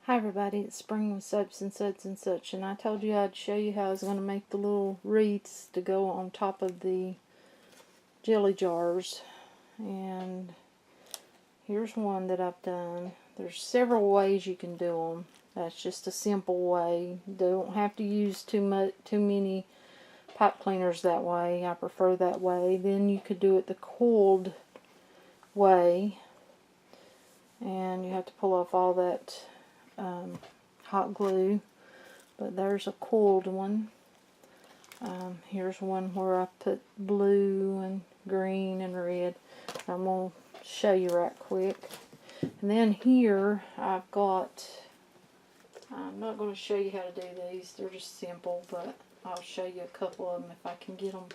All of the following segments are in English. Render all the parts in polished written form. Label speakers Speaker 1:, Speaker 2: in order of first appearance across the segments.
Speaker 1: Hi everybody, it's Spring with Suds and Suds and Such, and I told you I'd show you how I was going to make the little wreaths to go on top of the jelly jars. And here's one that I've done. There's several ways you can do them. That's just a simple way. You don't have to use too many pipe cleaners that way. I prefer that way. Then you could do it the coiled way, and you have to pull off all that hot glue, but there's a coiled one. Here's one where I put blue and green and red. I'm going to show you right quick. And then here I've got, I'm not going to show you how to do these, they're just simple, but I'll show you a couple of them if I can get them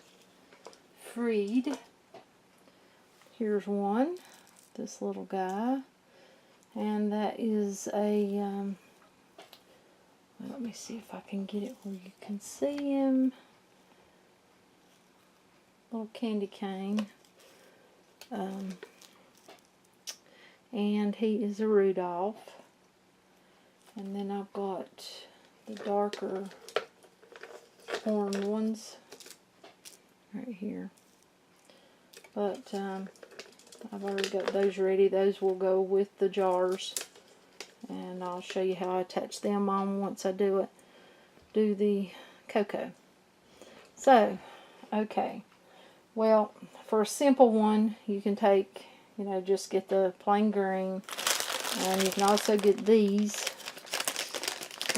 Speaker 1: freed. Here's one, this little guy. And that is a, let me see if I can get it where you can see him. Little candy cane. And he is a Rudolph. And then I've got the darker horned ones right here. But, I've already got those ready. Those will go with the jars, and I'll show you how I attach them on once I do the cocoa. So, okay. Well, for a simple one, you can take, just get the plain green, and you can also get these,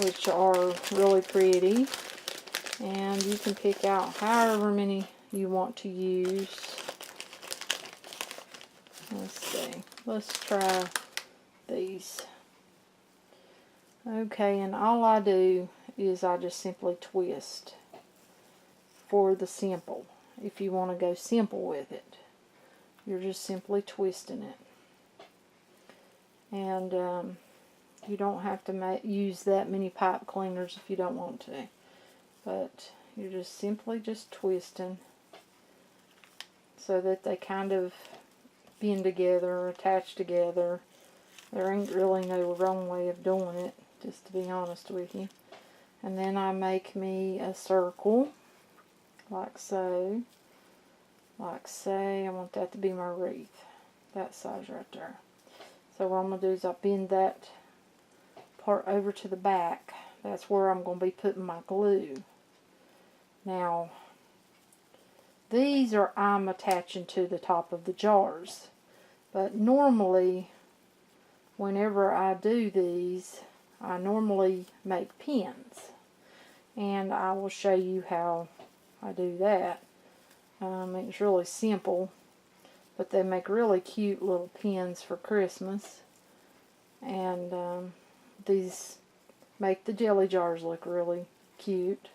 Speaker 1: which are really pretty, and you can pick out however many you want to use. Let's see. Let's try these. Okay, and all I do is I just simply twist for the simple. If you want to go simple with it, you're just simply twisting it. And you don't have to use that many pipe cleaners if you don't want to. But you're just simply just twisting so that they kind of bend together, attached together. There ain't really no wrong way of doing it, just to be honest with you. And then I make me a circle, like so. Like say, I want that to be my wreath. That size right there. So what I'm going to do is I bend that part over to the back. That's where I'm going to be putting my glue. Now, these are I'm attaching to the top of the jars. But normally, whenever I do these, I normally make pins. And I will show you how I do that. It's really simple, but they make really cute little pins for Christmas. And these make the jelly jars look really cute.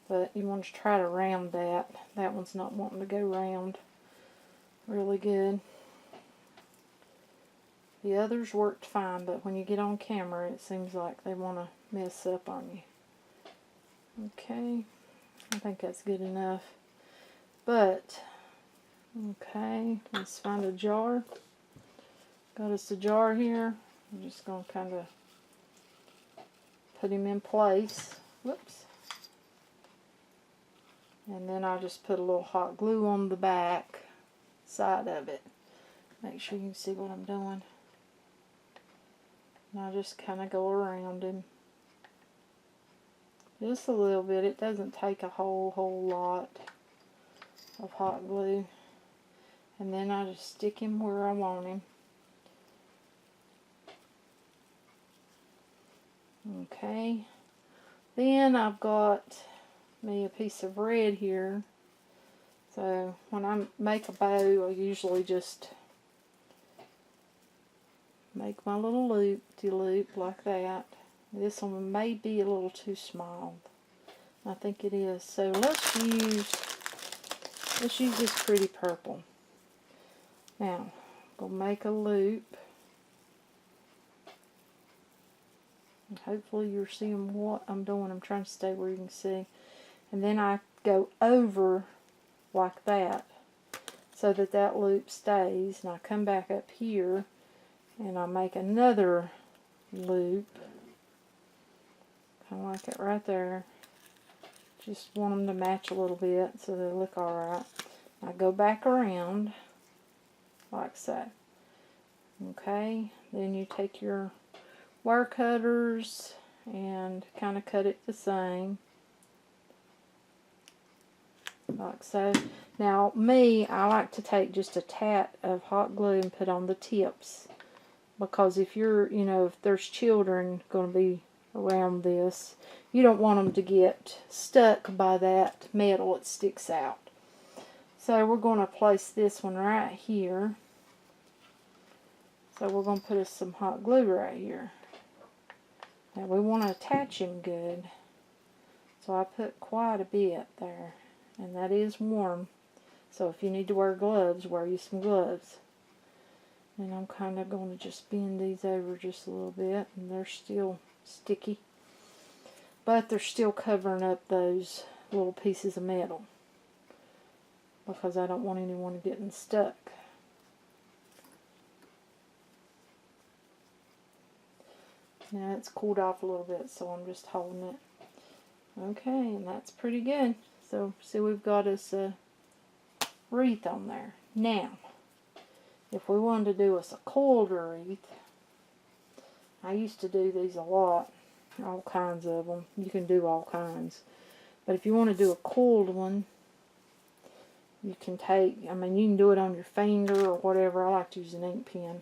Speaker 1: But you want to try to round that. That one's not wanting to go round really good. The others worked fine, but when you get on camera, it seems like they want to mess up on you. Okay, I think that's good enough. But, okay, let's find a jar. Got us a jar here. I'm just going to kind of put him in place. Whoops. And then I just put a little hot glue on the back side of it. Make sure you can see what I'm doing. And I just kind of go around him. Just a little bit. It doesn't take a whole lot of hot glue. And then I just stick him where I want him. Okay. Then I've got me a piece of red here. So when I make a bow, I usually just make my little loop-de-loop like that. This one may be a little too small. I think it is. So let's use this pretty purple. Now, I'm going to make a loop. And hopefully you're seeing what I'm doing. I'm trying to stay where you can see. And then I go over like that so that that loop stays. And I come back up here and I make another loop I like it right there. Just want them to match a little bit so they look alright. I go back around like so. Okay, then you take your wire cutters and kind of cut it the same. Like so. Now me, I like to take just a tat of hot glue and put on the tips. Because if you're, you know, if there's children going to be around this, you don't want them to get stuck by that metal that sticks out. So we're going to place this one right here. So we're going to put some hot glue right here. Now we want to attach him good. So I put quite a bit there. And that is warm. So if you need to wear gloves, wear you some gloves. And I'm kind of going to just bend these over just a little bit. And they're still sticky. But they're still covering up those little pieces of metal. Because I don't want anyone getting stuck. Now it's cooled off a little bit, so I'm just holding it. Okay, and that's pretty good. So, see, we've got us a wreath on there. Now, if we wanted to do us a coiled wreath, I used to do these a lot. All kinds of them. You can do all kinds. But if you want to do a coiled one, you can take, I mean, you can do it on your finger or whatever. I like to use an ink pen.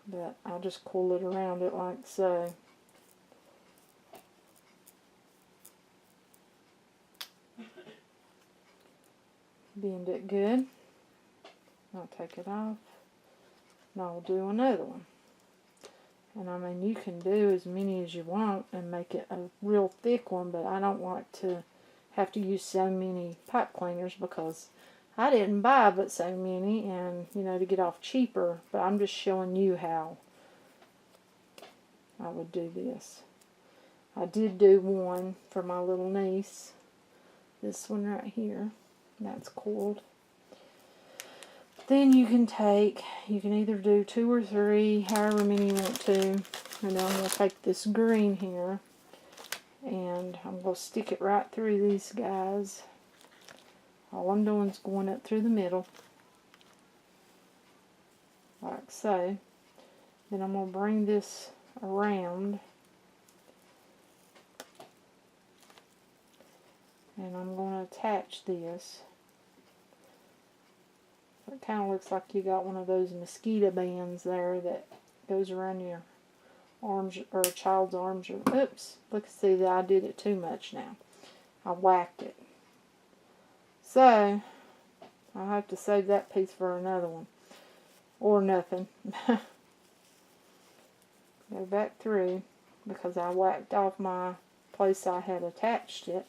Speaker 1: But I'll just coil it around it like so. Bend it good. I'll take it off. And I'll do another one. And I mean, you can do as many as you want and make it a real thick one, but I don't like to have to use so many pipe cleaners because I didn't buy but so many, and you know, to get off cheaper. But I'm just showing you how I would do this. I did do one for my little niece. This one right here. That's coiled. Then you can either do 2 or 3, however many you want to. And then I'm going to take this green here. And I'm going to stick it right through these guys. All I'm doing is going up through the middle. Like so. Then I'm going to bring this around. And I'm going to attach this. It kind of looks like you got one of those mosquito bands there that goes around your arms, or a child's arms. Or, oops, look, see that I did it too much now. I whacked it. So, I'll have to save that piece for another one. Or nothing. Go back through, because I whacked off my place I had attached it.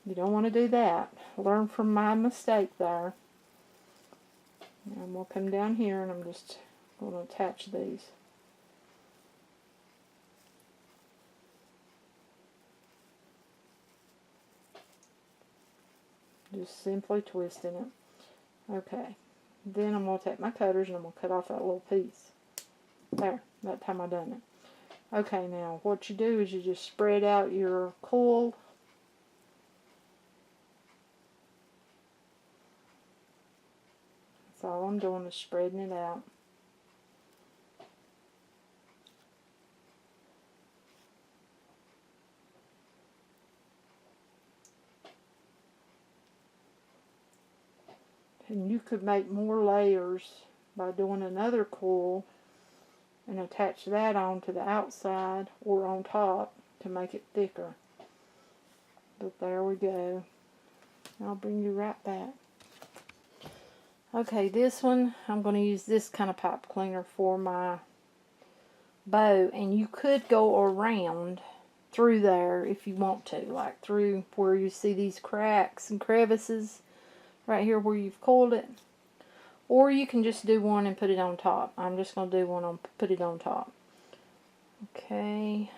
Speaker 1: You don't want to do that. Learn from my mistake there. And we'll come down here and I'm just going to attach these. Just simply twisting it. Okay. Then I'm going to take my cutters and I'm going to cut off that little piece. There. That time I done it. Okay, now what you do is you just spread out your coil. That's all I'm doing is spreading it out. And you could make more layers by doing another coil and attach that onto the outside or on top to make it thicker. But there we go. I'll bring you right back. Okay, this one, I'm going to use this kind of pipe cleaner for my bow. And you could go around through there if you want to. Like through where you see these cracks and crevices. Right here where you've coiled it. Or you can just do one and put it on top. I'm just going to do one and put it on top. Okay.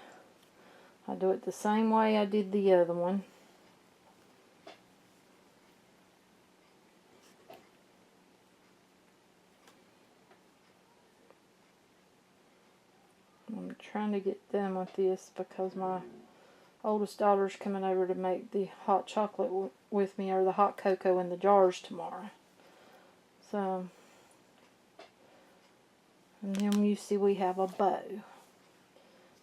Speaker 1: I do it the same way I did the other one. I'm trying to get done with this because my oldest daughter's coming over to make the hot chocolate with me, or the hot cocoa in the jars tomorrow. So, and then you see we have a bow.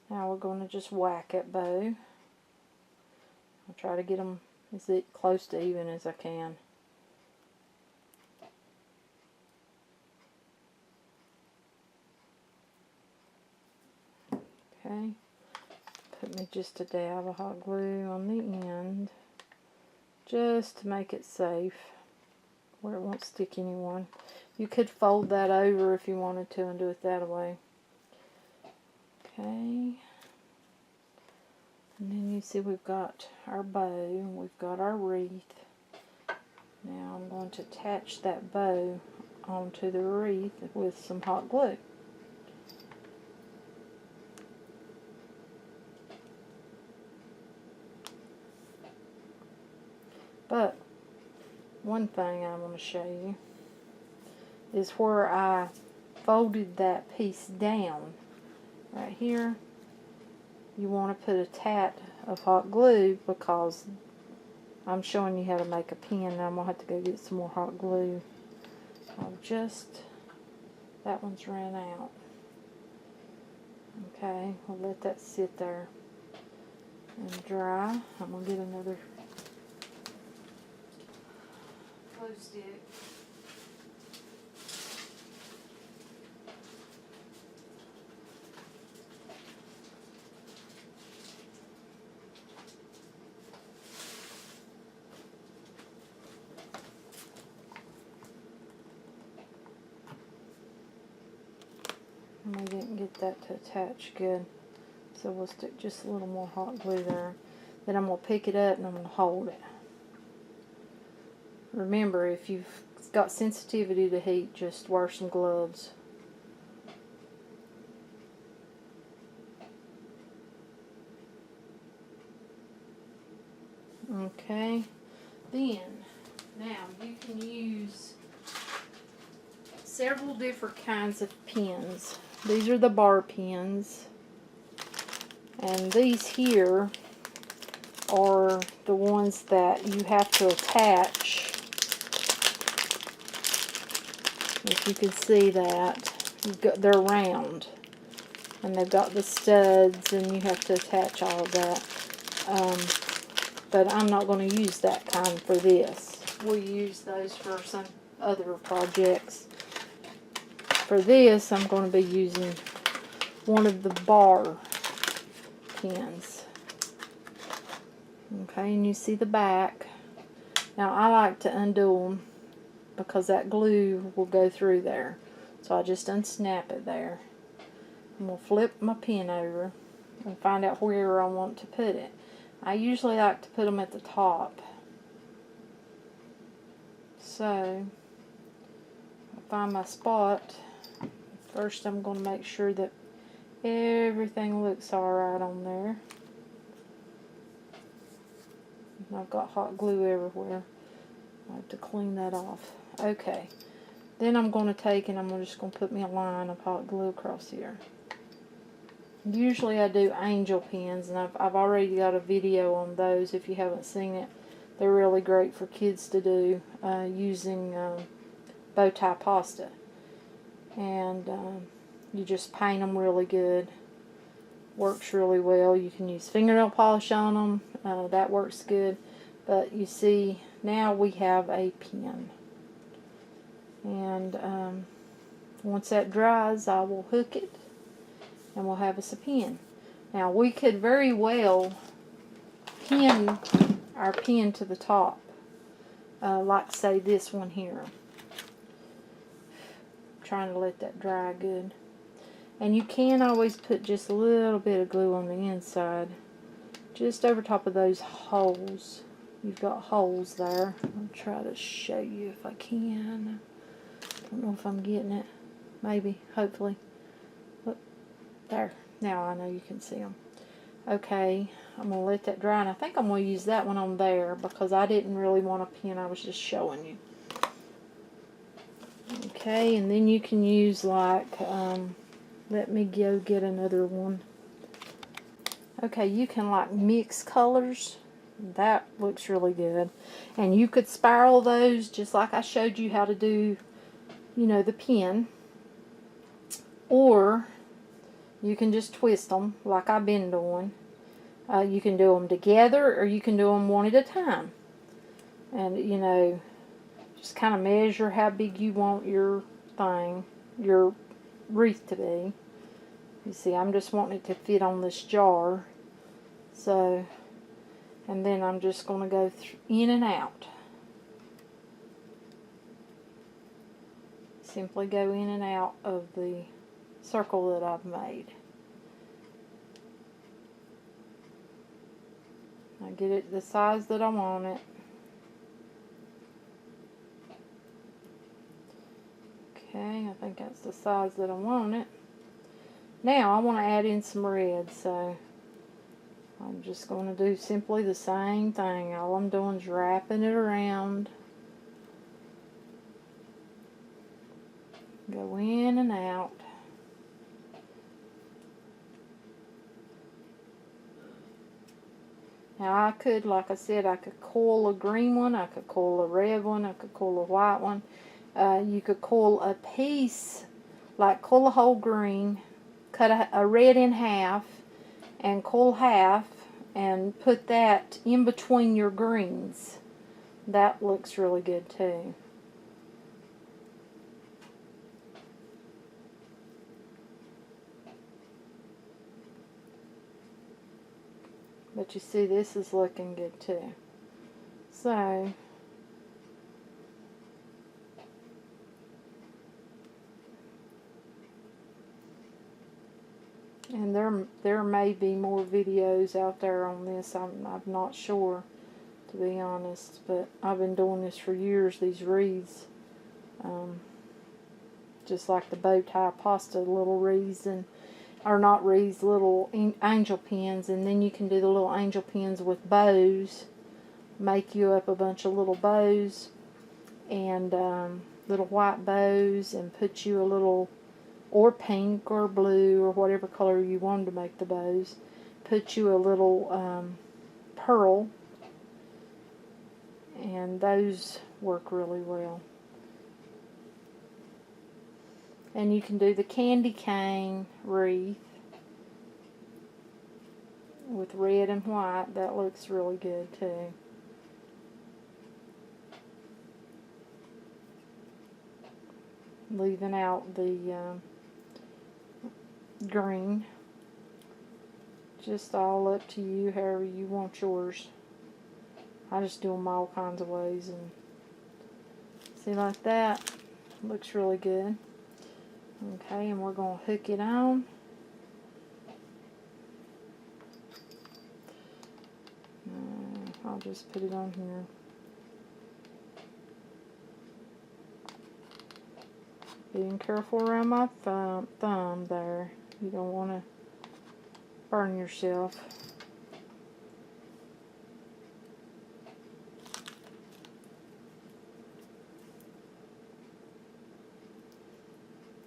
Speaker 1: Now we're going to just whack at bow. I'll try to get them as close to even as I can. Okay, put me just a dab of hot glue on the end, just to make it safe, where it won't stick anyone. You could fold that over if you wanted to and do it that way. Okay, and then you see we've got our bow, we've got our wreath. Now I'm going to attach that bow onto the wreath with some hot glue. But one thing I want to show you is where I folded that piece down. Right here, you want to put a tat of hot glue because I'm showing you how to make a pin. And I'm going to have to go get some more hot glue. That one's ran out. Okay, we'll let that sit there and dry. I'm going to get another glue stick. And I didn't get that to attach good, so we'll stick just a little more hot glue there. Then I'm going to pick it up and I'm going to hold it. Remember, if you've got sensitivity to heat, just wear some gloves. Okay, then, now you can use several different kinds of pins. These are the bar pins, and these here are the ones that you have to attach. If you can see that, they're round, and they've got the studs, and you have to attach all of that. But I'm not going to use that kind for this. We'll use those for some other projects. For this, I'm going to be using one of the bar pins. Okay, and you see the back. Now, I like to undo them because that glue will go through there. So I just unsnap it there. I'm going to flip my pin over and find out where I want to put it. I usually like to put them at the top. So, I find my spot. First, I'm going to make sure that everything looks alright on there. And I've got hot glue everywhere. I have to clean that off. Okay. Then I'm going to take and I'm just going to put me a line of hot glue across here. Usually I do angel pins, and I've already got a video on those if you haven't seen it. They're really great for kids to do using bow tie pasta. And you just paint them really good. Works really well. You can use fingernail polish on them. That works good. But you see, now we have a pin. And once that dries, I will hook it. And we'll have us a pin. Now we could very well pin our pin to the top, like say this one here. I'm trying to let that dry good. And you can always put just a little bit of glue on the inside, just over top of those holes. You've got holes there. I'll try to show you if I can. Don't know if I'm getting it. Maybe, hopefully. There. Now I know you can see them. Okay, I'm going to let that dry, and I think I'm going to use that one on there because I didn't really want a pin. I was just showing you. Okay, and then you can use like Let me go get another one. Okay, you can like mix colors. That looks really good. And you could spiral those just like I showed you how to do, you know, the pin. Or you can just twist them like I've been doing. You can do them together or you can do them one at a time. And, you know, just kind of measure how big you want your thing, your wreath to be. You see, I'm just wanting it to fit on this jar. So, and then I'm just going to go in and out. Simply go in and out of the circle that I've made. I get it the size that I want it. Okay, I think that's the size that I want it. Now I want to add in some red, so I'm just going to do simply the same thing. All I'm doing is wrapping it around. Go in and out. Now I could, like I said, I could coil a green one, I could coil a red one, I could coil a white one. You could coil a piece, like coil a whole green, cut a red in half, and coil half, and put that in between your greens. That looks really good too. But you see, this is looking good too. So, and there may be more videos out there on this. I'm not sure, to be honest. But I've been doing this for years. These wreaths, just like the bow tie pasta little wreaths, and or not wreaths, little angel pins, and then you can do the little angel pins with bows. Make you up a bunch of little bows and little white bows, and put you a little, or pink or blue or whatever color you want to make the bows. Put you a little pearl, and those work really well. And you can do the candy cane wreath with red and white. That looks really good too. Leaving out the green. Just all up to you, however you want yours. I just do them all kinds of ways. And see, like that. Looks really good. Okay, and we're going to hook it on. I'll just put it on here. Being careful around my thumb there. You don't want to burn yourself.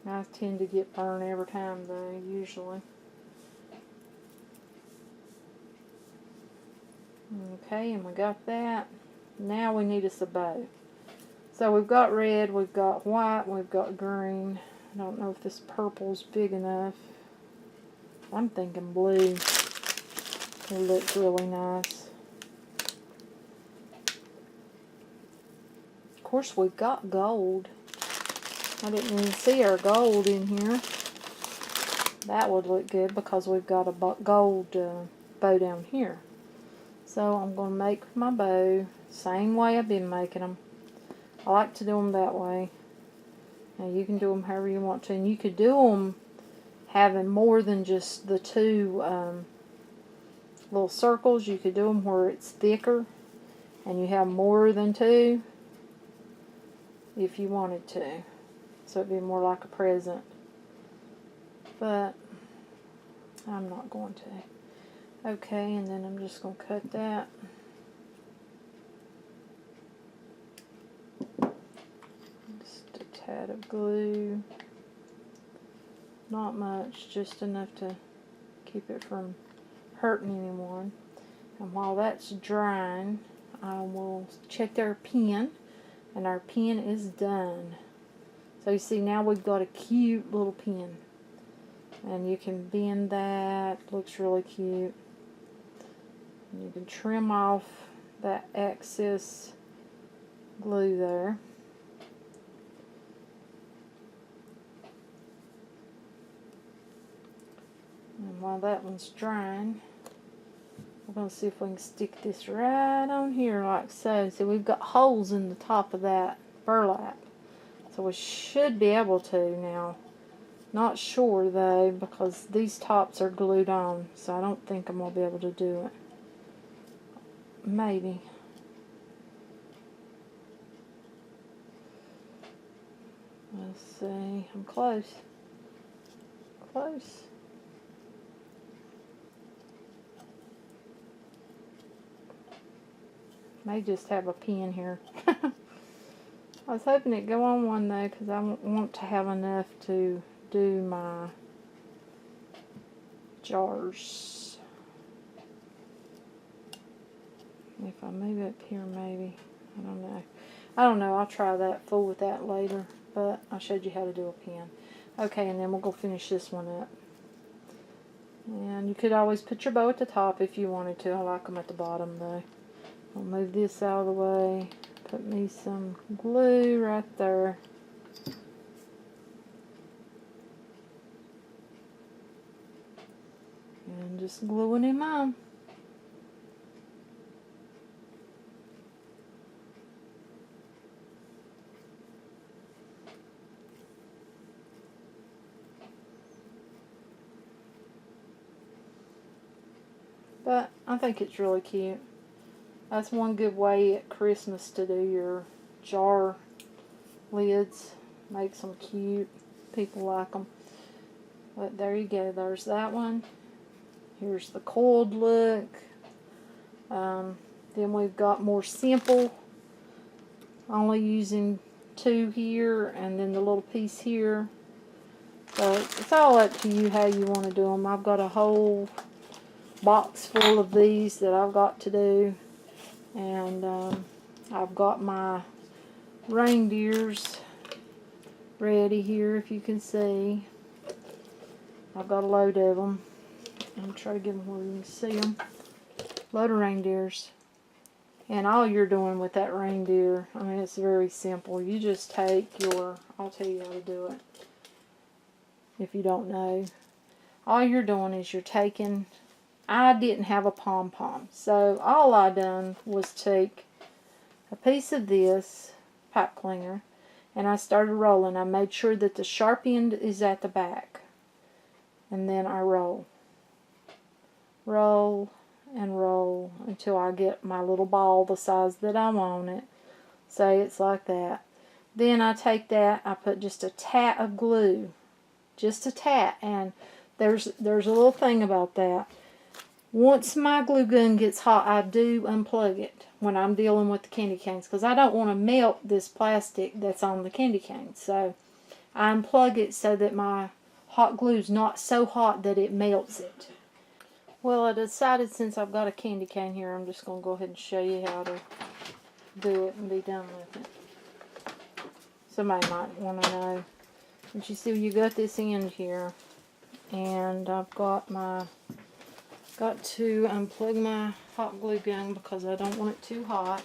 Speaker 1: I tend to get burned every time though, usually. Okay, and we got that. Now we need us a bow. So we've got red, we've got white, we've got green. I don't know if this purple's big enough. I'm thinking blue. It looks really nice. Of course, we've got gold. I didn't even see our gold in here. That would look good because we've got a gold bow down here. So I'm going to make my bow same way I've been making them. I like to do them that way. Now you can do them however you want to. And you could do them having more than just the two little circles. You could do them where it's thicker and you have more than two if you wanted to. So it'd be more like a present. But I'm not going to. Okay, and then I'm just going to cut that. Just a tad of glue. Not much, just enough to keep it from hurting anyone. And while that's drying, I will check our pen, and our pen is done. So you see, now we've got a cute little pen, and you can bend that. Looks really cute. And you can trim off that excess glue there. And while that one's drying, we're going to see if we can stick this right on here like so. See, we've got holes in the top of that burlap. So we should be able to now. Not sure though, because these tops are glued on. So I don't think I'm going to be able to do it. Maybe. Let's see. I'm close. Close. May just have a pin here. I was hoping it'd go on one though, because I want to have enough to do my jars. If I move up here, maybe. I don't know. I'll try that, fool with that later. But I showed you how to do a pin. Okay, and then we'll go finish this one up. And you could always put your bow at the top if you wanted to. I like them at the bottom though. I'll move this out of the way. Put me some glue right there. And just gluing him on. But I think it's really cute. That's one good way at Christmas to do your jar lids. Makes them cute. People like them. But there you go. There's that one. Here's the coiled look. Then we've got more simple. Only using 2 here and then the little piece here. So it's all up to you how you want to do them. I've got a whole box full of these that I've got to do. And I've got my reindeers ready here, if you can see. I've got a load of them. I'm trying to get them where you can see them. Load of reindeers. And all you're doing with that reindeer, I mean, it's very simple. You just take your, I'll tell you how to do it if you don't know. All you're doing is you're taking, I didn't have a pom-pom, so all I done was take a piece of this pipe cleaner and I started rolling. I made sure that the sharp end is at the back, and then I roll and roll until I get my little ball the size that I want it. Say it's like that. Then I take that, I put just a tat of glue, just a tat, and there's a little thing about that. Once my glue gun gets hot, I do unplug it when I'm dealing with the candy canes, because I don't want to melt this plastic that's on the candy canes. So I unplug it so that my hot glue's not so hot that it melts it. Well, I decided since I've got a candy cane here, I'm just going to go ahead and show you how to do it and be done with it. Somebody might want to know. But you see, you got this end here, and I've got to unplug my hot glue gun because I don't want it too hot.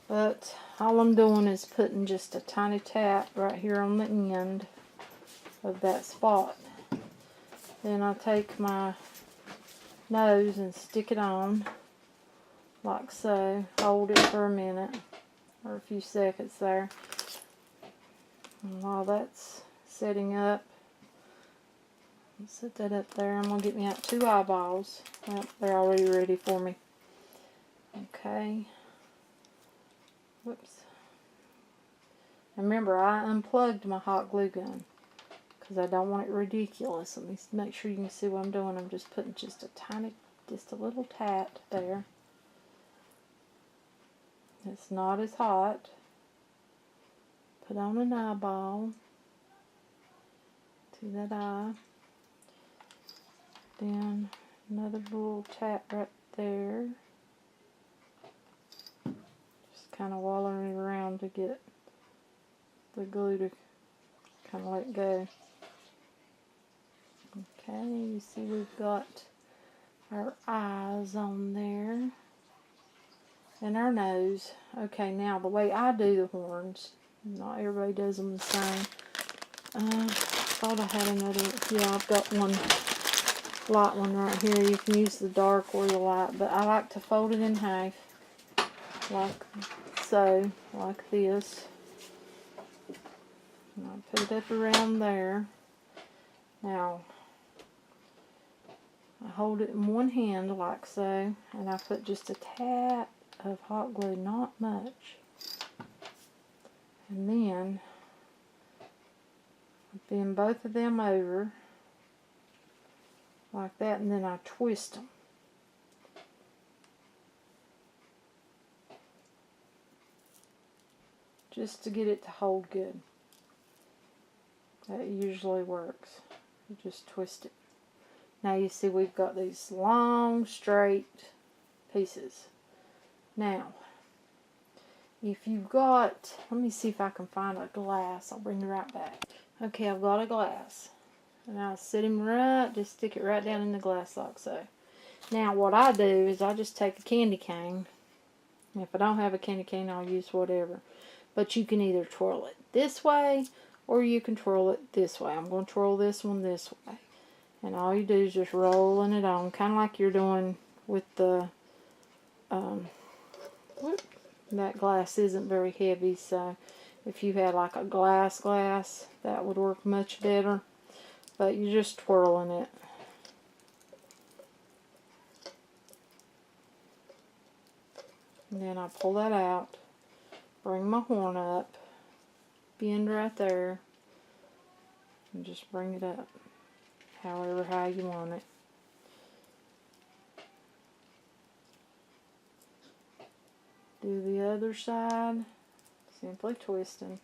Speaker 1: But all I'm doing is putting just a tiny tap right here on the end of that spot. Then I take my nose and stick it on like so. Hold it for a minute or a few seconds there. And while that's setting up, set that up there. I'm going to get me out 2 eyeballs. Well, they're already ready for me. Okay. Whoops. And remember, I unplugged my hot glue gun because I don't want it ridiculous. Let me make sure you can see what I'm doing. I'm just putting just a little tat there. It's not as hot. Put on an eyeball. See that eye? Then another little tap right there. Just kind of wallering it around to get the glue to kind of let go. Okay, you see we've got our eyes on there. And our nose. Okay, now the way I do the horns, not everybody does them the same. I thought I had another, yeah, I've got one light one right here. You can use the dark or the light, but I like to fold it in half, like so, like this. And I put it up around there. Now, I hold it in one hand like so, and I put just a tap of hot glue, not much. And then I bend both of them over like that, and then I twist them. Just to get it to hold good. That usually works. You just twist it. Now you see we've got these long, straight pieces. Now, if you've got, let me see if I can find a glass. I'll bring it right back. Okay, I've got a glass. And I'll sit him right, just stick it right down in the glass like so. Now what I do is I just take a candy cane. If I don't have a candy cane, I'll use whatever. But you can either twirl it this way, or you can twirl it this way. I'm going to twirl this one this way. And all you do is just rolling it on, kind of like you're doing with the, that glass isn't very heavy, so if you had like a glass, that would work much better. But you're just twirling it. And then I pull that out, bring my horn up, bend right there, and just bring it up, however high you want it. Do the other side, simply twisting,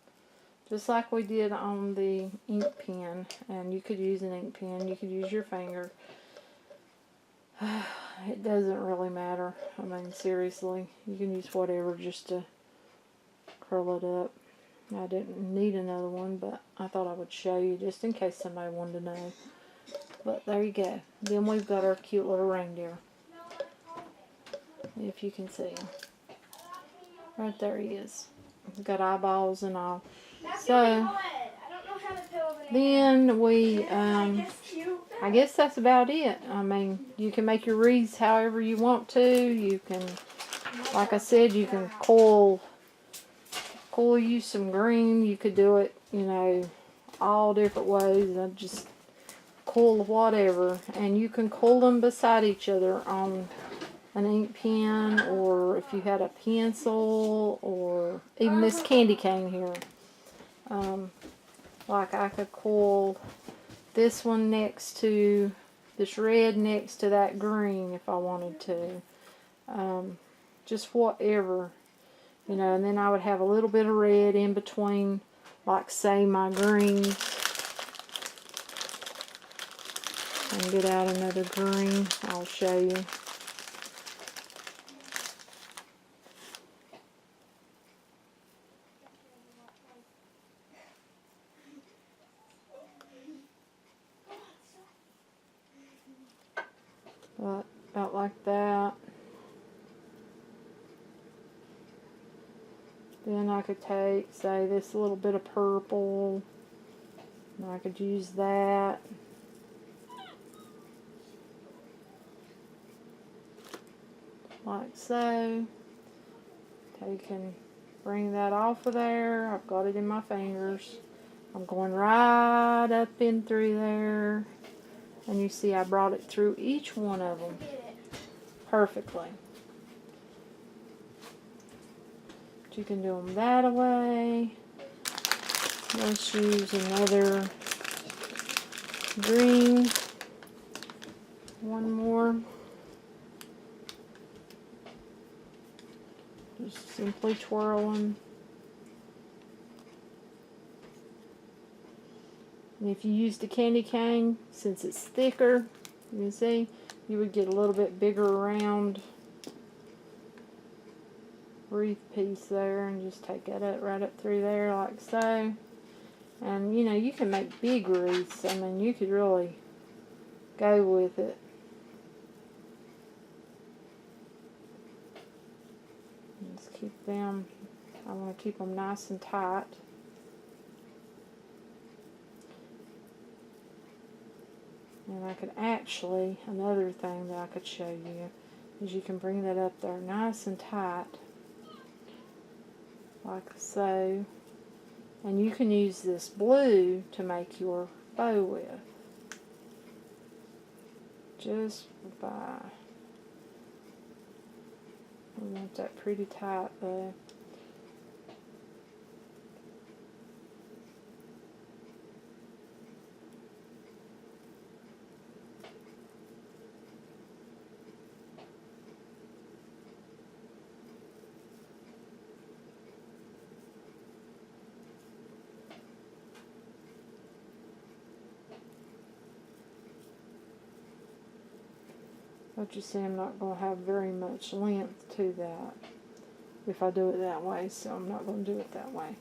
Speaker 1: just like we did on the ink pen. And you could use an ink pen, you could use your finger. It doesn't really matter. I mean, seriously, you can use whatever just to curl it up. I didn't need another one, but I thought I would show you just in case somebody wanted to know. But there you go. Then we've got our cute little reindeer. If you can see him. Right there he is. He's got eyeballs and all. So, then we, I guess that's about it. I mean, you can make your wreaths however you want to. You can, like I said, you can coil you some green. You could do it, you know, all different ways. I just coil whatever. And you can coil them beside each other on an ink pen, or if you had a pencil, or even this candy cane here. Like I could coil this one next to this red next to that green if I wanted to. Just whatever, you know, and then I would have a little bit of red in between, like say my greens. And get out another green, I'll show you. But about like that. Then I could take, say, this little bit of purple, and I could use that. Like so. Take and bring that off of there. I've got it in my fingers. I'm going right up in through there. And you see I brought it through each one of them perfectly. But you can do them that way. Let's use another green. One more. Just simply twirl them. And if you used a candy cane, since it's thicker, you can see, you would get a little bit bigger round wreath piece there, and just take that up right up through there like so. And you know, you can make big wreaths. I mean, you could really go with it. Just keep them, I want to keep them nice and tight. And I could actually, another thing that I could show you is you can bring that up there nice and tight, like so. And you can use this blue to make your bow with. Just by, I want that pretty tight though. But you see, I'm not going to have very much length to that if I do it that way, so I'm not going to do it that way.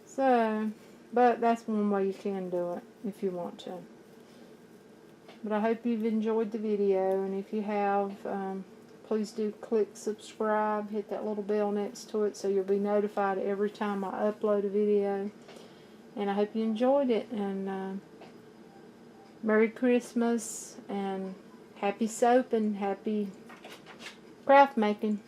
Speaker 1: So, but that's one way you can do it if you want to. But I hope you've enjoyed the video, and if you have, please do click subscribe, hit that little bell next to it so you'll be notified every time I upload a video. And I hope you enjoyed it, and Merry Christmas, and happy soap and happy craft making.